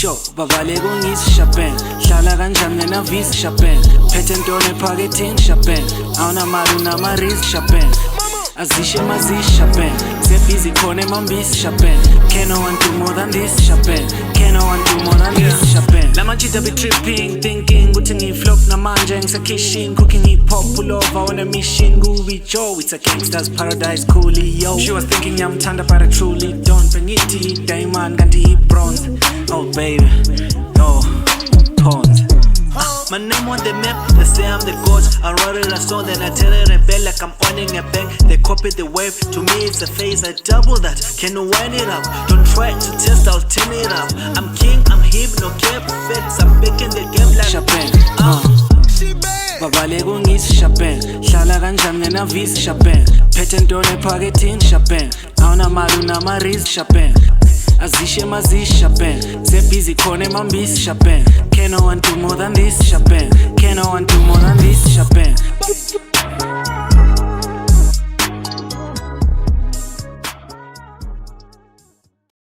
Sho, babaleka ungisi Shabang. Hlala kanjani nenavisi Shabang. Phethe ntoni ephaketheni Shabang. Awunamali unamarizi Shabang. Azishe mazishi Shabang. Sebhizi khona emambisi Shabang. Can no one do more than this Shabang. Can no one do more than this Shabang. Lamajita be tripping, thinking ukuthi ngiflop namanje ngisakhishin, cooking hip hop pull over on a mission. Groovy Joe, it's a gangster's paradise, coolio. She was thinking yamthanda but I truly don't. Bengithi diamond kanti bronze. Oh baby, no tones. My name on the map, they say I'm the god. I wrote it a song, then I tell it a bell like I'm owning a bank. They copy the wave, to me it's a phase, I double that. Can you wind it up? Don't try to test, I'll turn it up. I'm king, I'm hip, no cap fits. I'm making the game like Shabang. Babaleka ungisi Shabang. Hlala kanjani nenavisi Shabang. Phethe ntoni ephaketheni Shabang. Awunamali unamarizi Shabang. Azishe mazishi Shabang. Sebhizi khona emambisi Shabang. Can no one do more than this Shabang. Can no one do more than this Shabang.